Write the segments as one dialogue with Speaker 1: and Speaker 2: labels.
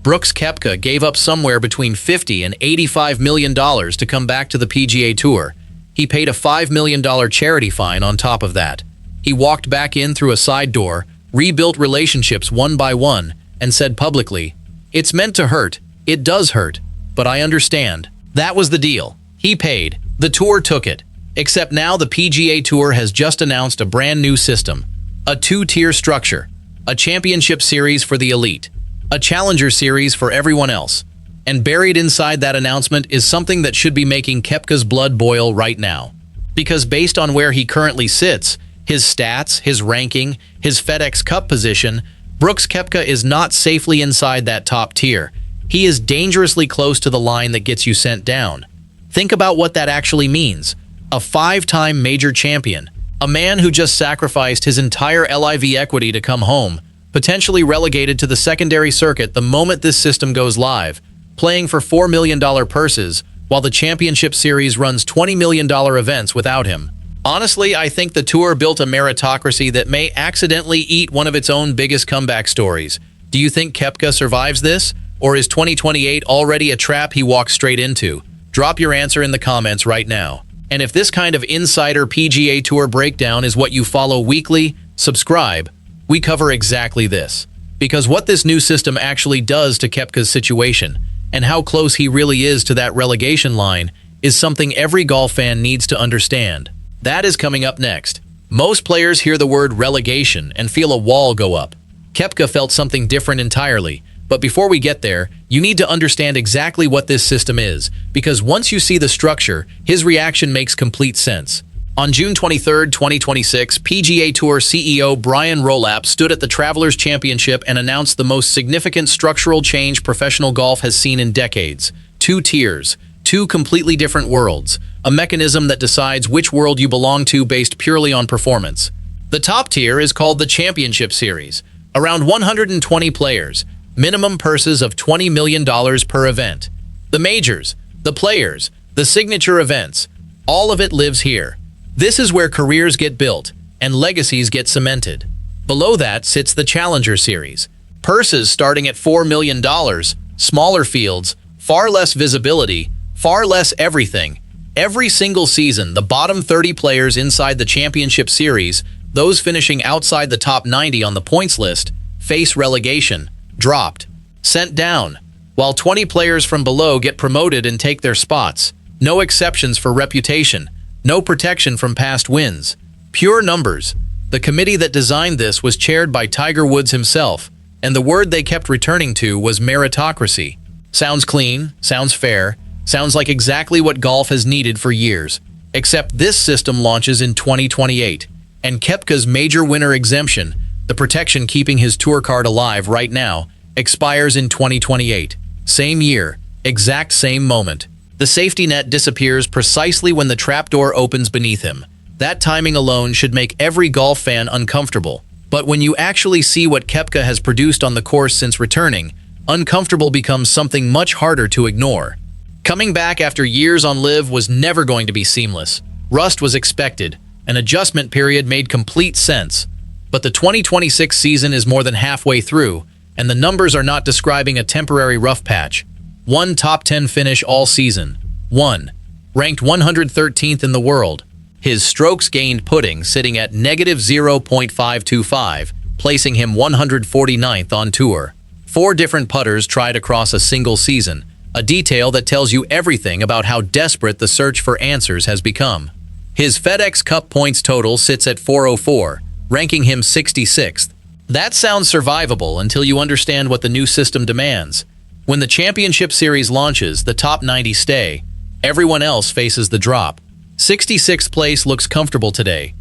Speaker 1: Brooks Koepka gave up somewhere between $50 and $85 million to come back to the PGA Tour. He paid a $5 million charity fine on top of that. He walked back in through a side door, rebuilt relationships one by one, and said publicly, "It's meant to hurt. It does hurt. But I understand." That was the deal. He paid. The tour took it. Except now the PGA Tour has just announced a brand new system. A two-tier structure. A championship series for the elite. A challenger series for everyone else. And buried inside that announcement is something that should be making Koepka's blood boil right now. Because based on where he currently sits, his stats, his ranking, his FedEx Cup position, Brooks Koepka is not safely inside that top tier. He is dangerously close to the line that gets you sent down. Think about what that actually means. A five-time major champion, a man who just sacrificed his entire LIV equity to come home, potentially relegated to the secondary circuit the moment this system goes live, playing for $4 million purses, while the championship series runs $20 million events without him. Honestly, I think the tour built a meritocracy that may accidentally eat one of its own biggest comeback stories. Do you think Koepka survives this? Or is 2028 already a trap he walks straight into? Drop your answer in the comments right now. And if this kind of insider PGA Tour breakdown is what you follow weekly, subscribe. We cover exactly this. Because what this new system actually does to Koepka's situation, and how close he really is to that relegation line, is something every golf fan needs to understand. That is coming up next. Most players hear the word relegation and feel a wall go up. Koepka felt something different entirely. But before we get there, you need to understand exactly what this system is, because once you see the structure, his reaction makes complete sense. On June 23, 2026, PGA Tour CEO Brian Rolapp stood at the Travelers Championship and announced the most significant structural change professional golf has seen in decades. Two tiers, two completely different worlds, a mechanism that decides which world you belong to based purely on performance. The top tier is called the Championship Series, around 120 players, minimum purses of $20 million per event. The majors, the players, the signature events, all of it lives here. This is where careers get built and legacies get cemented. Below that sits the Challenger Series. Purses starting at $4 million, smaller fields, far less visibility, far less everything. Every single season, the bottom 30 players inside the Championship Series, those finishing outside the top 90 on the points list, face relegation. Dropped, sent down, while 20 players from below get promoted and take their spots. No exceptions for reputation, no protection from past wins. Pure numbers. The committee that designed this was chaired by Tiger Woods himself, and the word they kept returning to was meritocracy. Sounds clean, sounds fair, sounds like exactly what golf has needed for years. Except this system launches in 2028, and Koepka's major winner exemption, the protection keeping his tour card alive right now, expires in 2028. Same year, exact same moment. The safety net disappears precisely when the trapdoor opens beneath him. That timing alone should make every golf fan uncomfortable. But when you actually see what Koepka has produced on the course since returning, uncomfortable becomes something much harder to ignore. Coming back after years on LIV was never going to be seamless. Rust was expected. An adjustment period made complete sense. But the 2026 season is more than halfway through, and the numbers are not describing a temporary rough patch. One top 10 finish all season. One. Ranked 113th in the world. His strokes gained putting sitting at -0.525, placing him 149th on tour. 4 different putters tried across a single season, a detail that tells you everything about how desperate the search for answers has become. His FedEx Cup points total sits at 404. Ranking him 66th. That sounds survivable until you understand what the new system demands. When the Championship Series launches, the top 90 stay. Everyone else faces the drop. 66th place looks comfortable today.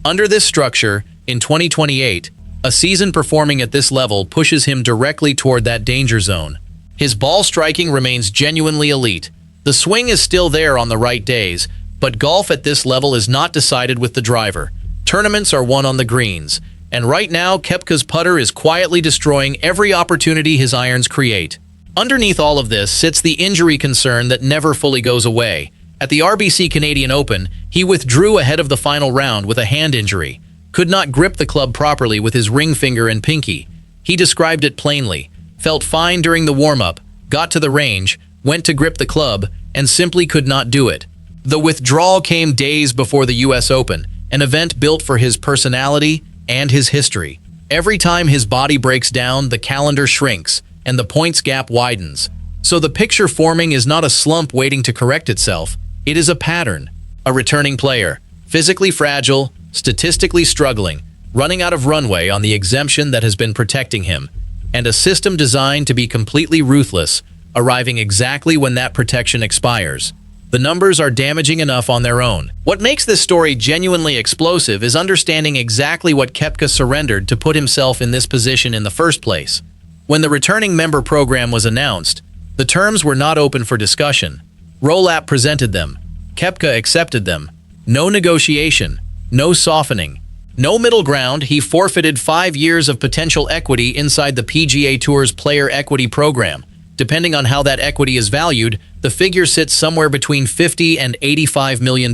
Speaker 1: Under this structure, in 2028, a season performing at this level pushes him directly toward that danger zone. His ball striking remains genuinely elite. The swing is still there on the right days, but golf at this level is not decided with the driver. Tournaments are won on the greens, and right now Koepka's putter is quietly destroying every opportunity his irons create. Underneath all of this sits the injury concern that never fully goes away. At the RBC Canadian Open, he withdrew ahead of the final round with a hand injury, could not grip the club properly with his ring finger and pinky. He described it plainly. felt fine during the warm-up, got to the range, went to grip the club, and simply could not do it. The withdrawal came days before the US Open, an event built for his personality and his history. Every time his body breaks down, the calendar shrinks, and the points gap widens. So the picture forming is not a slump waiting to correct itself, it is a pattern. A returning player, physically fragile, statistically struggling, running out of runway on the exemption that has been protecting him, and a system designed to be completely ruthless, arriving exactly when that protection expires. The numbers are damaging enough on their own. What makes this story genuinely explosive is understanding exactly what Koepka surrendered to put himself in this position in the first place. When the returning member program was announced, the terms were not open for discussion. RELEGATED presented them. Koepka accepted them. No negotiation, no softening, no middle ground. He forfeited 5 years of potential equity inside the PGA Tour's player equity program. Depending on how that equity is valued, the figure sits somewhere between $50 and $85 million.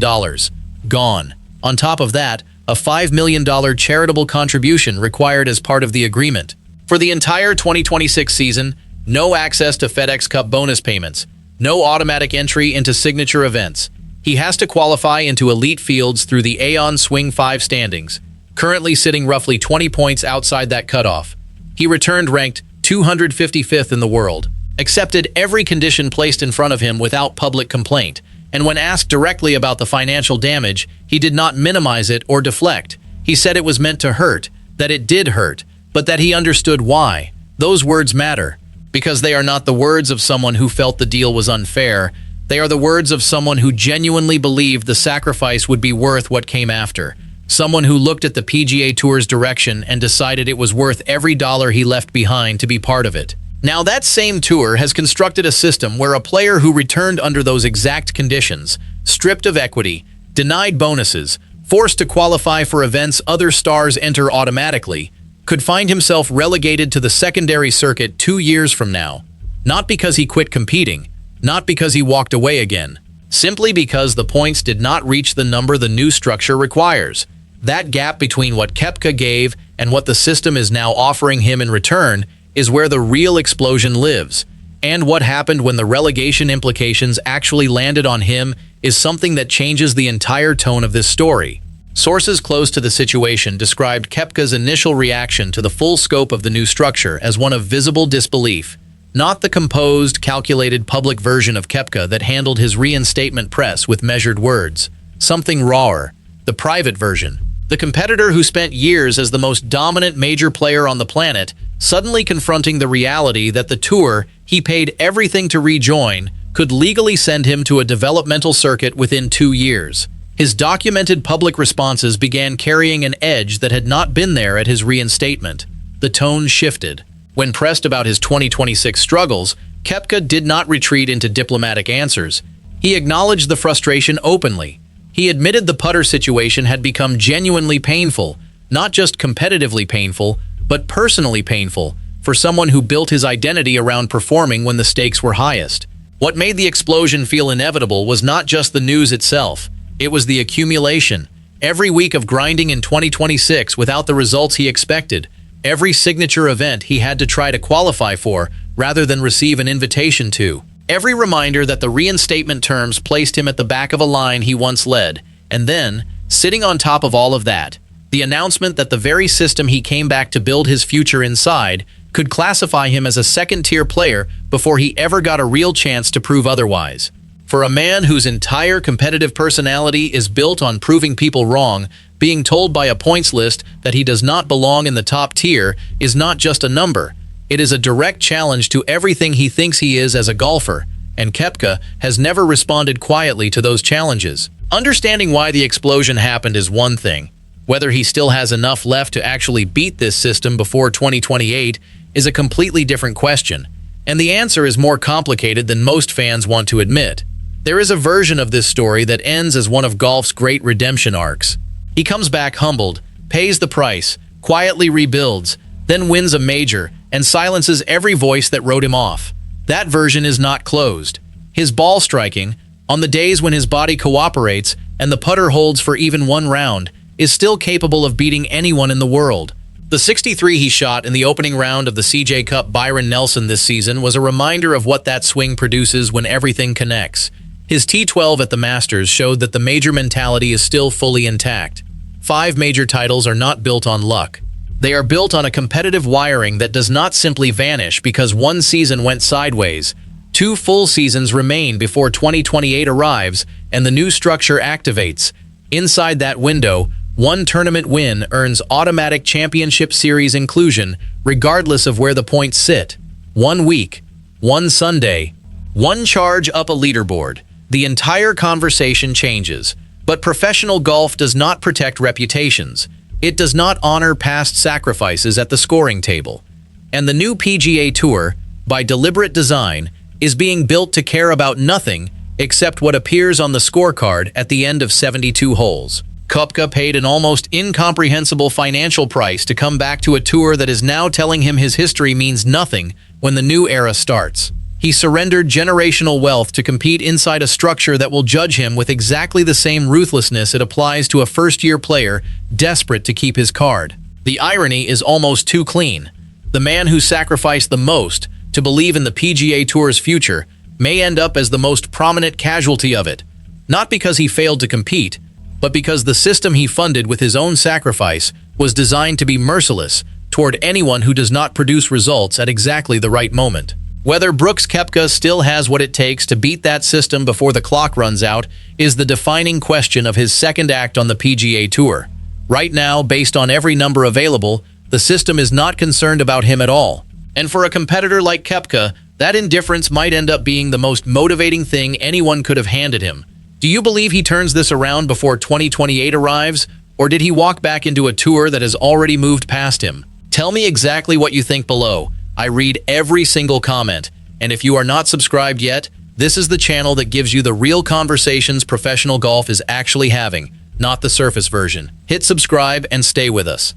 Speaker 1: Gone. On top of that, a $5 million charitable contribution required as part of the agreement. For the entire 2026 season, no access to FedEx Cup bonus payments, no automatic entry into signature events. He has to qualify into elite fields through the Aon Swing 5 standings, currently sitting roughly 20 points outside that cutoff. He returned ranked 255th in the world, accepted every condition placed in front of him without public complaint, and when asked directly about the financial damage, he did not minimize it or deflect. He said it was meant to hurt, that it did hurt, but that he understood why. Those words matter, because they are not the words of someone who felt the deal was unfair. They are the words of someone who genuinely believed the sacrifice would be worth what came after. Someone who looked at the PGA Tour's direction and decided it was worth every dollar he left behind to be part of it. Now, that same tour has constructed a system where a player who returned under those exact conditions, stripped of equity, denied bonuses, forced to qualify for events other stars enter automatically, could find himself relegated to the secondary circuit 2 years from now. Not because he quit competing, not because he walked away again, simply because the points did not reach the number the new structure requires. That gap between what Koepka gave and what the system is now offering him in return is where the real explosion lives. And what happened when the relegation implications actually landed on him is something that changes the entire tone of this story. Sources close to the situation described Koepka's initial reaction to the full scope of the new structure as one of visible disbelief, not the composed, calculated public version of Koepka that handled his reinstatement press with measured words. Something rawer, the private version. The competitor who spent years as the most dominant major player on the planet, suddenly confronting the reality that the tour he paid everything to rejoin could legally send him to a developmental circuit within 2 years. His documented public responses began carrying an edge that had not been there at his reinstatement. The tone shifted. When pressed about his 2026 struggles, Koepka did not retreat into diplomatic answers. He acknowledged the frustration openly. He admitted the putter situation had become genuinely painful, not just competitively painful, but personally painful, for someone who built his identity around performing when the stakes were highest. What made the explosion feel inevitable was not just the news itself, it was the accumulation. Every week of grinding in 2026 without the results he expected, every signature event he had to try to qualify for rather than receive an invitation to. Every reminder that the reinstatement terms placed him at the back of a line he once led, and then, sitting on top of all of that, the announcement that the very system he came back to build his future inside could classify him as a second-tier player before he ever got a real chance to prove otherwise. For a man whose entire competitive personality is built on proving people wrong, being told by a points list that he does not belong in the top tier is not just a number. It is a direct challenge to everything he thinks he is as a golfer, and Koepka has never responded quietly to those challenges. Understanding why the explosion happened is one thing. Whether he still has enough left to actually beat this system before 2028 is a completely different question, and the answer is more complicated than most fans want to admit. There is a version of this story that ends as one of golf's great redemption arcs. He comes back humbled, pays the price, quietly rebuilds, then wins a major, and silences every voice that wrote him off. That version is not closed. His ball striking, on the days when his body cooperates and the putter holds for even one round, is still capable of beating anyone in the world. The 63 he shot in the opening round of the CJ Cup Byron Nelson this season was a reminder of what that swing produces when everything connects. His T12 at the Masters showed that the major mentality is still fully intact. 5 major titles are not built on luck. They are built on a competitive wiring that does not simply vanish because one season went sideways. 2 full seasons remain before 2028 arrives and the new structure activates. Inside that window, one tournament win earns automatic championship series inclusion regardless of where the points sit. 1 week, 1 Sunday, 1 charge up a leaderboard. The entire conversation changes. But professional golf does not protect reputations. It does not honor past sacrifices at the scoring table. And the new PGA Tour, by deliberate design, is being built to care about nothing except what appears on the scorecard at the end of 72 holes. Koepka paid an almost incomprehensible financial price to come back to a tour that is now telling him his history means nothing when the new era starts. He surrendered generational wealth to compete inside a structure that will judge him with exactly the same ruthlessness it applies to a first-year player desperate to keep his card. The irony is almost too clean. The man who sacrificed the most to believe in the PGA Tour's future may end up as the most prominent casualty of it, not because he failed to compete, but because the system he funded with his own sacrifice was designed to be merciless toward anyone who does not produce results at exactly the right moment. Whether Brooks Koepka still has what it takes to beat that system before the clock runs out is the defining question of his second act on the PGA Tour. Right now, based on every number available, the system is not concerned about him at all. And for a competitor like Koepka, that indifference might end up being the most motivating thing anyone could have handed him. Do you believe he turns this around before 2028 arrives, or did he walk back into a tour that has already moved past him? Tell me exactly what you think below. I read every single comment, and if you are not subscribed yet, this is the channel that gives you the real conversations professional golf is actually having, not the surface version. Hit subscribe and stay with us.